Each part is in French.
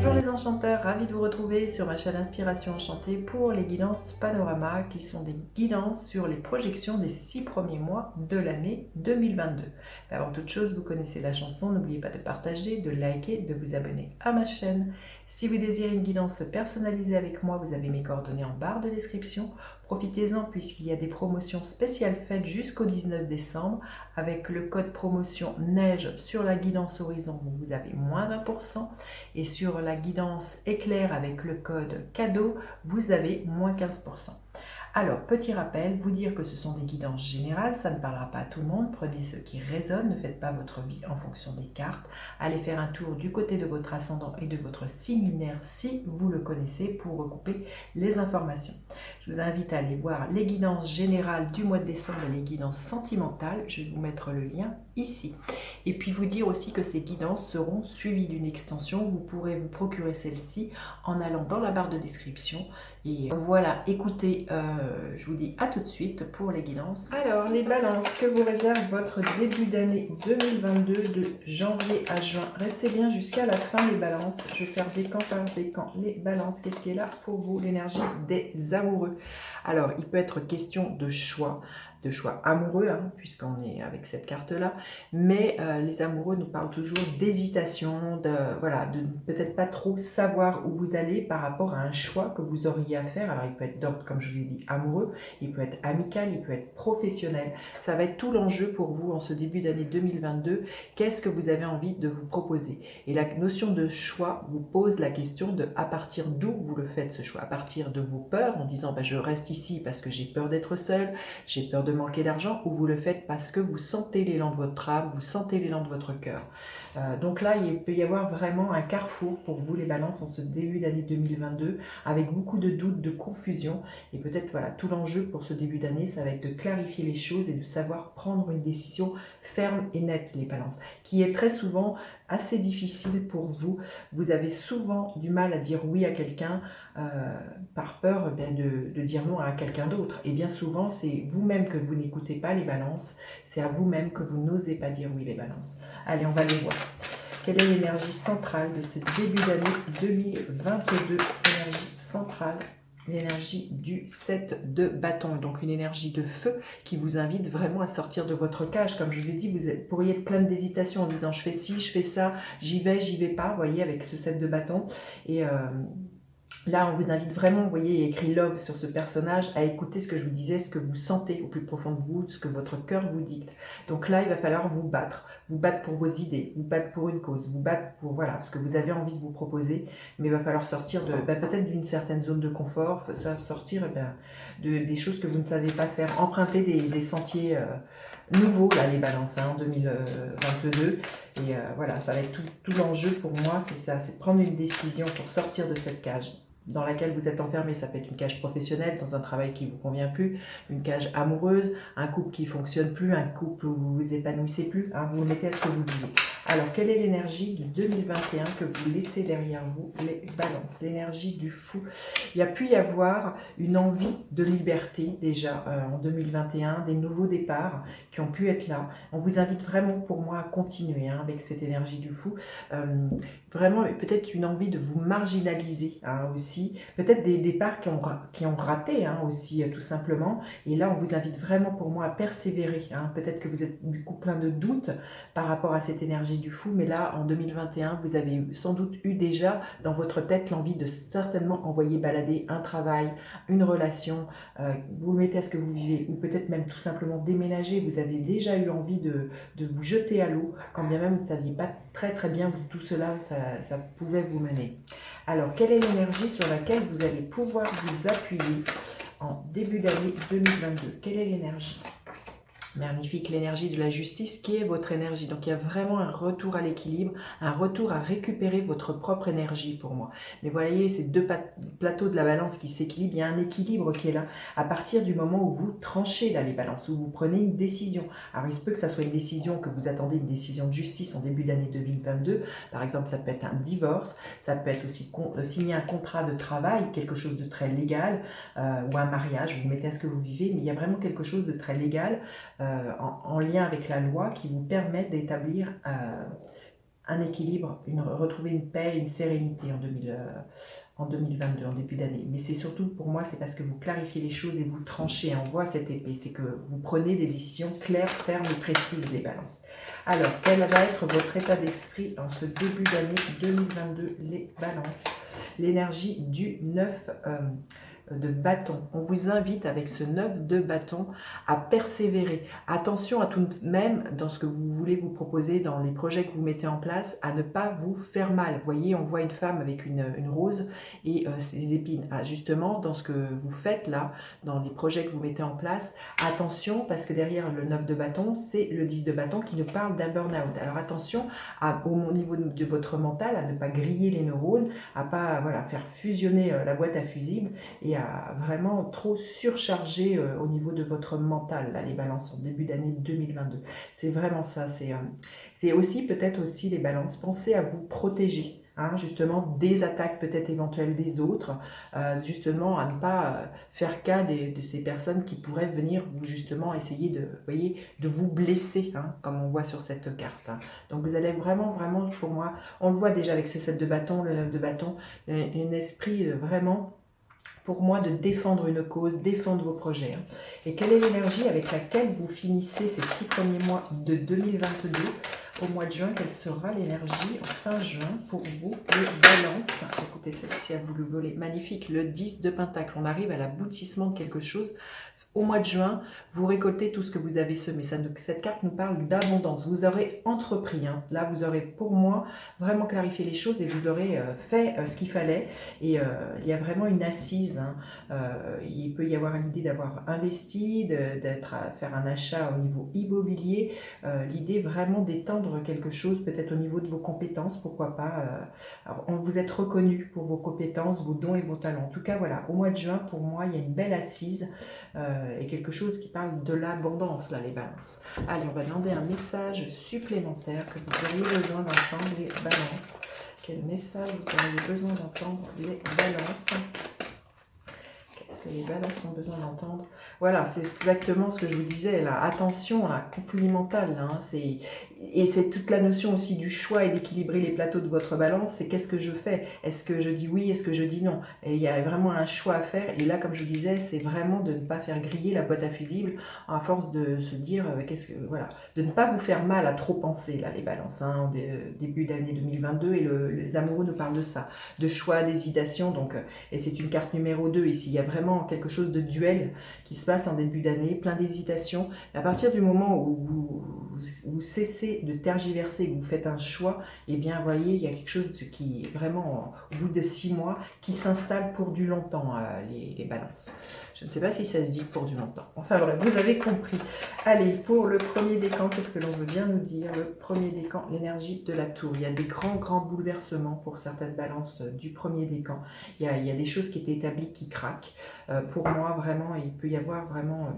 Bonjour les enchanteurs, ravi de vous retrouver sur ma chaîne Inspiration Enchantée pour les guidances Panorama qui sont des guidances sur les projections des 6 premiers mois de l'année 2022. Mais avant toute chose, vous connaissez la chanson, n'oubliez pas de partager, de liker, de vous abonner à ma chaîne. Si vous désirez une guidance personnalisée avec moi, vous avez mes coordonnées en barre de description. Profitez-en puisqu'il y a des promotions spéciales faites jusqu'au 19 décembre. Avec le code promotion neige sur la guidance horizon, vous avez moins 20%. Et sur la guidance éclair avec le code cadeau, vous avez moins 15%. Alors, petit rappel, vous dire que ce sont des guidances générales, ça ne parlera pas à tout le monde, prenez ce qui résonne, ne faites pas votre vie en fonction des cartes, allez faire un tour du côté de votre ascendant et de votre signe lunaire si vous le connaissez pour recouper les informations. Je vous invite à aller voir les guidances générales du mois de décembre et les guidances sentimentales, je vais vous mettre le lien ici. Et puis vous dire aussi que ces guidances seront suivies d'une extension, vous pourrez vous procurer celle-ci en allant dans la barre de description. Et voilà, écoutez, je vous dis à tout de suite pour les guidances. Alors, les balances, que vous réserve votre début d'année 2022 de janvier à juin. Restez bien jusqu'à la fin les balances. Je vais faire décan par décan. Les balances, qu'est-ce qui est là pour vous? L'énergie des amoureux. Alors, il peut être question de choix amoureux, hein, puisqu'on est avec cette carte-là. Mais les amoureux nous parlent toujours d'hésitation, voilà, de peut-être pas trop savoir où vous allez par rapport à un choix que vous auriez à faire. Alors, il peut être d'ordre, comme je vous ai dit, amoureux, il peut être amical, il peut être professionnel. Ça va être tout l'enjeu pour vous en ce début d'année 2022. Qu'est-ce que vous avez envie de vous proposer? Et la notion de choix vous pose la question de à partir d'où vous le faites ce choix? À partir de vos peurs, en disant je reste ici parce que j'ai peur d'être seul, j'ai peur de manquer d'argent, ou vous le faites parce que vous sentez l'élan de votre âme, vous sentez l'élan de votre cœur. Donc là, il peut y avoir vraiment un carrefour pour vous les balances en ce début d'année 2022, avec beaucoup de doutes, de confusion, et peut-être voilà, tout l'enjeu pour ce début d'année, ça va être de clarifier les choses et de savoir prendre une décision ferme et nette, les balances, qui est très souvent assez difficile pour vous. Vous avez souvent du mal à dire oui à quelqu'un par peur de dire non à quelqu'un d'autre. Et bien souvent, c'est vous-même que vous n'écoutez pas les balances, c'est à vous-même que vous n'osez pas dire oui les balances. Allez, on va les voir. Quelle est l'énergie centrale de ce début d'année 2022? Énergie centrale, l'énergie du 7 de bâton, donc une énergie de feu qui vous invite vraiment à sortir de votre cage. Comme je vous ai dit, vous pourriez être plein d'hésitation en disant je fais ci, je fais ça, j'y vais pas, vous voyez, avec ce 7 de bâton. Et là, on vous invite vraiment, vous voyez, il y a écrit Love sur ce personnage, à écouter ce que je vous disais, ce que vous sentez au plus profond de vous, ce que votre cœur vous dicte. Donc là, il va falloir vous battre pour vos idées, vous battre pour une cause, vous battre pour voilà, ce que vous avez envie de vous proposer, mais il va falloir sortir de peut-être d'une certaine zone de confort, sortir des choses que vous ne savez pas faire, emprunter des sentiers nouveaux, là, les balances, en 2022. Et voilà, ça va être tout l'enjeu pour moi, c'est ça, c'est de prendre une décision pour sortir de cette cage dans laquelle vous êtes enfermé. Ça peut être une cage professionnelle, dans un travail qui ne vous convient plus, une cage amoureuse, un couple qui ne fonctionne plus, un couple où vous vous épanouissez plus, vous vous mettez à ce que vous vivez. Alors, quelle est l'énergie de 2021 que vous laissez derrière vous, les balances? L'énergie du fou. Il y a pu y avoir une envie de liberté déjà en 2021, des nouveaux départs qui ont pu être là. On vous invite vraiment pour moi à continuer avec cette énergie du fou. Vraiment peut-être une envie de vous marginaliser aussi, peut-être des départs qui ont raté aussi tout simplement, et là on vous invite vraiment pour moi à persévérer, peut-être que vous êtes du coup plein de doutes par rapport à cette énergie du fou, mais là en 2021 vous avez sans doute eu déjà dans votre tête l'envie de certainement envoyer balader un travail, une relation, vous le mettez à ce que vous vivez, ou peut-être même tout simplement déménager, vous avez déjà eu envie de vous jeter à l'eau, quand bien même vous ne saviez pas très bien où tout cela ça pouvait vous mener. Alors, quelle est l'énergie sur laquelle vous allez pouvoir vous appuyer en début d'année 2022? Quelle est l'énergie? Magnifique, l'énergie de la justice qui est votre énergie. Donc il y a vraiment un retour à l'équilibre, un retour à récupérer votre propre énergie pour moi. Mais voyez, ces deux plateaux de la balance qui s'équilibrent, il y a un équilibre qui est là. À partir du moment où vous tranchez là les balances, où vous prenez une décision. Alors il se peut que ça soit une décision, que vous attendez une décision de justice en début d'année 2022. Par exemple, ça peut être un divorce, ça peut être aussi signer un contrat de travail, quelque chose de très légal, ou un mariage, vous mettez à ce que vous vivez, mais il y a vraiment quelque chose de très légal, en lien avec la loi qui vous permet d'établir un équilibre, retrouver une paix, une sérénité en 2022, en début d'année. Mais c'est surtout, pour moi, c'est parce que vous clarifiez les choses et vous tranchez. On voit cette épée, c'est que vous prenez des décisions claires, fermes et précises, les balances. Alors, quel va être votre état d'esprit en ce début d'année 2022, les balances? L'énergie du 9 de bâton. On vous invite avec ce 9 de bâton à persévérer. Attention à tout de même dans ce que vous voulez vous proposer, dans les projets que vous mettez en place, à ne pas vous faire mal. Vous voyez, on voit une femme avec une rose et ses épines. Ah, justement, dans ce que vous faites là, dans les projets que vous mettez en place, attention parce que derrière le 9 de bâton, c'est le 10 de bâton qui nous parle d'un burn-out. Alors attention au niveau de votre mental, à ne pas griller les neurones, à pas faire fusionner la boîte à fusibles et à vraiment trop surcharger au niveau de votre mental, là, les balances, en début d'année 2022. C'est vraiment ça. C'est aussi peut-être aussi les balances. Pensez à vous protéger. Hein, justement des attaques peut-être éventuelles des autres, justement à ne pas faire cas de ces personnes qui pourraient venir vous justement essayer de vous blesser, hein, comme on voit sur cette carte. Hein. Donc vous allez vraiment, pour moi, on le voit déjà avec ce 7 de bâton, le 9 de bâton, un esprit vraiment pour moi de défendre une cause, défendre vos projets. Hein. Et quelle est l'énergie avec laquelle vous finissez ces 6 premiers mois de 2022 ? Au mois de juin, quelle sera l'énergie fin juin pour vous, les balances? Écoutez, celle-ci a voulu voler. Magnifique, le 10 de pentacle. On arrive à l'aboutissement de quelque chose. Au mois de juin, vous récoltez tout ce que vous avez semé. Cette carte nous parle d'abondance. Vous aurez entrepris. Hein. Là, vous aurez, pour moi, vraiment clarifié les choses et vous aurez fait ce qu'il fallait. Et il y a vraiment une assise. Hein. Il peut y avoir l'idée d'avoir investi, faire un achat au niveau immobilier. L'idée vraiment d'étendre quelque chose, peut-être au niveau de vos compétences, pourquoi pas. Alors, vous êtes reconnu pour vos compétences, vos dons et vos talents. En tout cas, voilà, au mois de juin, pour moi, il y a une belle assise. Et quelque chose qui parle de l'abondance, là, les balances. Allez, on va demander un message supplémentaire que vous auriez besoin d'entendre, les balances. Quel message vous auriez besoin d'entendre, les balances? Qu'est-ce que les balances ont besoin d'entendre? Voilà, c'est exactement ce que je vous disais, là. Attention, là, conflit mental, là, hein, et c'est toute la notion aussi du choix et d'équilibrer les plateaux de votre balance, c'est qu'est-ce que je fais? Est-ce que je dis oui? Est-ce que je dis non? Et il y a vraiment un choix à faire, et là, comme je vous disais, c'est vraiment de ne pas faire griller la boîte à fusibles, à force de se dire, de ne pas vous faire mal à trop penser, là, les balances, hein, début d'année 2022, et les amoureux nous parlent de ça, de choix, d'hésitation, donc, et c'est une carte numéro 2 ici, il y a vraiment quelque chose de duel qui se passe en début d'année, plein d'hésitation. À partir du moment où vous cessez de tergiverser, que vous faites un choix, eh bien, vous voyez, il y a quelque chose qui est vraiment, au bout de 6 mois, qui s'installe pour du longtemps, les balances. Je ne sais pas si ça se dit pour du longtemps. Enfin, bref, vous avez compris. Allez, pour le premier décan, qu'est-ce que l'on veut bien nous dire? Le premier décan, l'énergie de la tour. Il y a des grands bouleversements pour certaines balances du premier décan. Il y a des choses qui étaient établies qui craquent. Pour moi, vraiment, il peut y avoir vraiment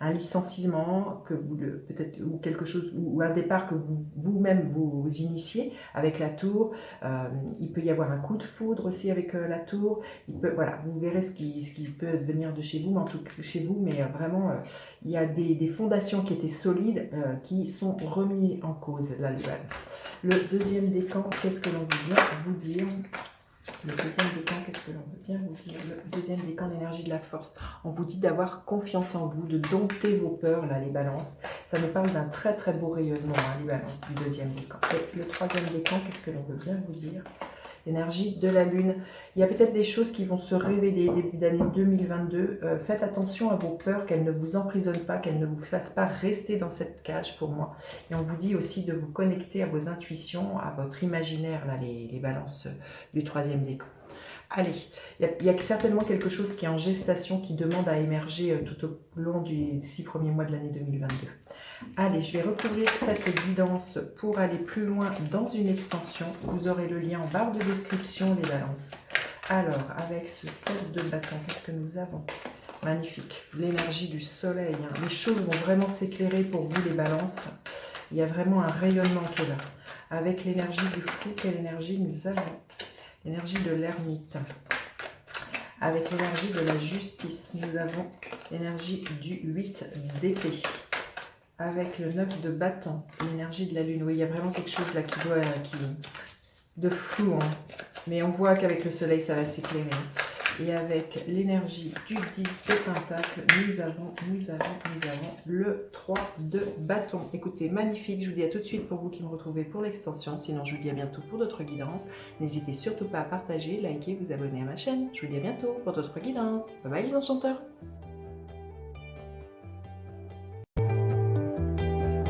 un licenciement que peut-être, ou quelque chose, ou un départ que vous-même vous initiez avec la tour. Il peut y avoir un coup de foudre aussi avec la tour. Voilà, vous verrez ce qui peut venir de chez vous, mais en tout cas chez vous, mais vraiment, il y a des fondations qui étaient solides qui sont remises en cause, là, les balances. Le deuxième décan, qu'est-ce que l'on veut bien vous dire? Le deuxième décan, qu'est-ce que l'on veut bien vous dire? Le deuxième décan, l'énergie de la force. On vous dit d'avoir confiance en vous, de dompter vos peurs, là, les balances. Ça nous parle d'un très beau rayonnement, hein, les balances, du deuxième décan. Et le troisième décan, qu'est-ce que l'on veut bien vous dire? L'énergie de la lune. Il y a peut-être des choses qui vont se révéler début d'année 2022. Faites attention à vos peurs, qu'elles ne vous emprisonnent pas, qu'elles ne vous fassent pas rester dans cette cage pour moi. Et on vous dit aussi de vous connecter à vos intuitions, à votre imaginaire, là, les balances du troisième décan. Allez, il y a certainement quelque chose qui est en gestation, qui demande à émerger tout au long des 6 premiers mois de l'année 2022. Allez, je vais recouvrir cette guidance pour aller plus loin dans une extension. Vous aurez le lien en barre de description, les balances. Alors, avec ce 7 de bâton, qu'est-ce que nous avons? Magnifique, l'énergie du soleil. Hein. Les choses vont vraiment s'éclairer pour vous, les balances. Il y a vraiment un rayonnement qui est là. Avec l'énergie du fou, quelle énergie nous avons? L'énergie de l'ermite. Avec l'énergie de la justice, nous avons l'énergie du 8 d'épée. avec le 9 de bâton, l'énergie de la lune. Oui, il y a vraiment quelque chose là de flou, hein. Mais on voit qu'avec le soleil, ça va s'éclairer. Et avec l'énergie du 10 de pentacle, nous avons le 3 de bâton. Écoutez, magnifique. Je vous dis à tout de suite pour vous qui me retrouvez pour l'extension. Sinon, je vous dis à bientôt pour d'autres guidances. N'hésitez surtout pas à partager, liker, vous abonner à ma chaîne. Je vous dis à bientôt pour d'autres guidances. Bye bye les enchanteurs.